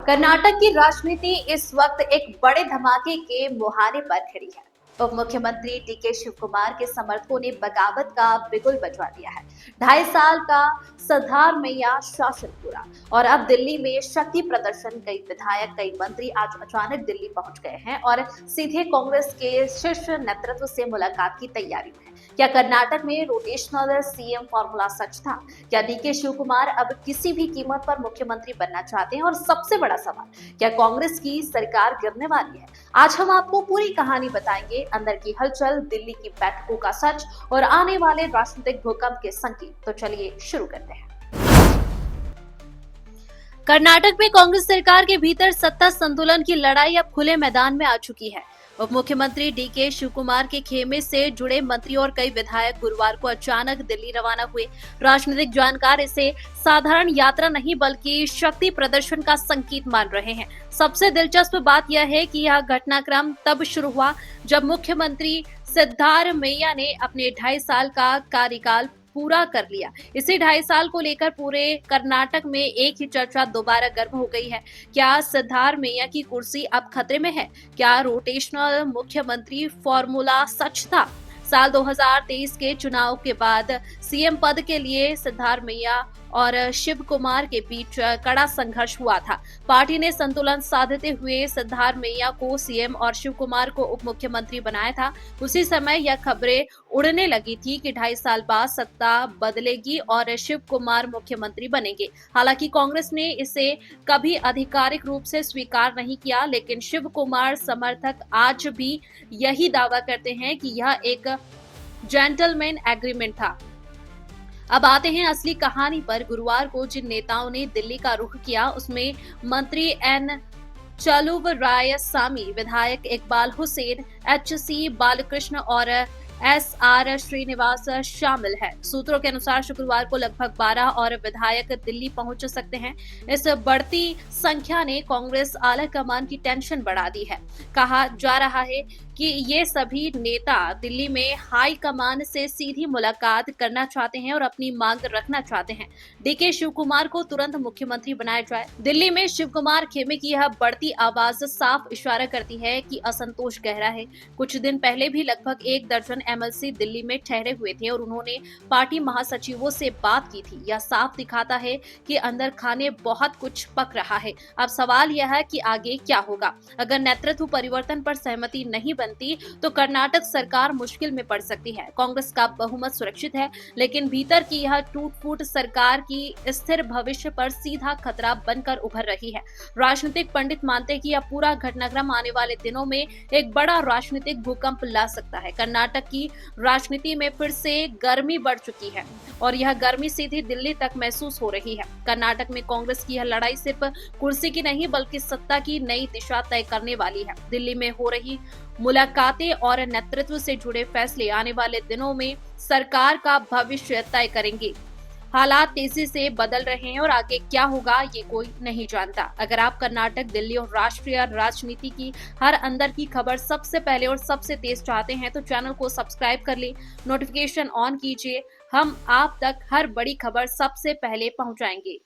कर्नाटक की राजनीति इस वक्त एक बड़े धमाके के मुहाने पर खड़ी है। उप मुख्यमंत्री डीके शिव कुमार के समर्थकों ने बगावत का बिगुल बजवा दिया है। 2.5 साल का सिद्धारमैया शासन पूरा और अब दिल्ली में शक्ति प्रदर्शन। कई विधायक, कई मंत्री आज अचानक दिल्ली पहुंच गए हैं और सीधे कांग्रेस के शीर्ष नेतृत्व से मुलाकात की तैयारी में है। क्या कर्नाटक में रोटेशनल सीएम फॉर्मूला सच था? क्या डीके शिव कुमार अब किसी भी कीमत पर मुख्यमंत्री बनना चाहते हैं? और सबसे बड़ा सवाल, क्या कांग्रेस की सरकार गिरने वाली है? आज हम आपको पूरी कहानी बताएंगे, अंदर की हलचल, दिल्ली की बैठकों का सच और आने वाले राजनीतिक भूकंप के संकेत। तो चलिए शुरू करते हैं। कर्नाटक में कांग्रेस सरकार के भीतर सत्ता संतुलन की लड़ाई अब खुले मैदान में आ चुकी है। उप मुख्यमंत्री डीके शिव कुमार के खेमे से जुड़े मंत्री और कई विधायक गुरुवार को अचानक दिल्ली रवाना हुए। राजनीतिक जानकार इसे साधारण यात्रा नहीं बल्कि शक्ति प्रदर्शन का संकेत मान रहे हैं। सबसे दिलचस्प बात यह है कि यह घटनाक्रम तब शुरू हुआ जब मुख्यमंत्री सिद्धारमैया ने अपने 2.5 साल का कार्यकाल पूरा कर लिया। इसी 2.5 साल को लेकर पूरे कर्नाटक में एक ही चर्चा दोबारा गर्म हो गई है। क्या सिद्धारमैया की कुर्सी अब खतरे में है? क्या रोटेशनल मुख्यमंत्री फॉर्मूला सच था? साल 2023 के चुनाव के बाद सीएम पद के लिए सिद्धारमैया और शिव कुमार के बीच कड़ा संघर्ष हुआ था। पार्टी ने संतुलन साधते हुए सिद्धारमैया को सीएम और शिव कुमार को उप मुख्यमंत्री बनाया था। उसी समय यह खबरें उड़ने लगी थी कि 2.5 साल बाद सत्ता बदलेगी और शिव कुमार मुख्यमंत्री बनेंगे। हालांकि कांग्रेस ने इसे कभी आधिकारिक रूप से स्वीकार नहीं किया, लेकिन शिव कुमार समर्थक आज भी यही दावा करते हैं कि यह एक जेंटलमैन एग्रीमेंट था। अब आते हैं असली कहानी पर। गुरुवार को जिन नेताओं ने दिल्ली का रुख किया उसमें मंत्री एन चलुवरायस्वामी, विधायक इकबाल हुसैन, एचसी बालकृष्ण और एसआर श्रीनिवास शामिल है। सूत्रों के अनुसार शुक्रवार को लगभग 12 और विधायक दिल्ली पहुंच सकते हैं। इस बढ़ती संख्या ने कांग्रेस आलाकमान की टेंशन बढ़ा दी है। कहा जा रहा है कि ये सभी नेता दिल्ली में हाई कमान से सीधी मुलाकात करना चाहते हैं और अपनी मांग रखना चाहते हैं। डीके शिव कुमार को तुरंत मुख्यमंत्री बनाया जाए। दिल्ली में शिव कुमार खेमे की यह बढ़ती आवाज साफ इशारा करती है कि असंतोष गहरा है। कुछ दिन पहले भी लगभग 1 दर्जन एमएलसी दिल्ली में ठहरे हुए थे और उन्होंने पार्टी महासचिवों से बात की थी। यह साफ दिखाता है कि अंदर खाने बहुत कुछ पक रहा है। अब सवाल यह है कि आगे क्या होगा। अगर नेतृत्व परिवर्तन पर सहमति नहीं बनती तो कर्नाटक सरकार मुश्किल में पड़ सकती है। कांग्रेस का बहुमत सुरक्षित है, लेकिन भीतर की यह टूट-फूट सरकार की स्थिर भविष्य पर सीधा खतरा बनकर उभर रही है। राजनीतिक पंडित मानते हैं कि यह पूरा घटनाक्रम आने वाले दिनों में एक बड़ा राजनीतिक भूकंप ला सकता है। कर्नाटक की राजनीति में फिर से गर्मी बढ़ चुकी है और यह गर्मी सीधी दिल्ली तक महसूस हो रही है। कर्नाटक में कांग्रेस की यह लड़ाई सिर्फ कुर्सी की नहीं बल्कि सत्ता की नई दिशा तय करने वाली है। दिल्ली में हो रही मुलाकातें और नेतृत्व से जुड़े फैसले आने वाले दिनों में सरकार का भविष्य तय करेंगे। हालात तेजी से बदल रहे हैं और आगे क्या होगा ये कोई नहीं जानता। अगर आप कर्नाटक, दिल्ली और राष्ट्रीय राजनीति की हर अंदर की खबर सबसे पहले और सबसे तेज चाहते हैं तो चैनल को सब्सक्राइब कर ले, नोटिफिकेशन ऑन कीजिए। हम आप तक हर बड़ी खबर सबसे पहले पहुंचाएंगे।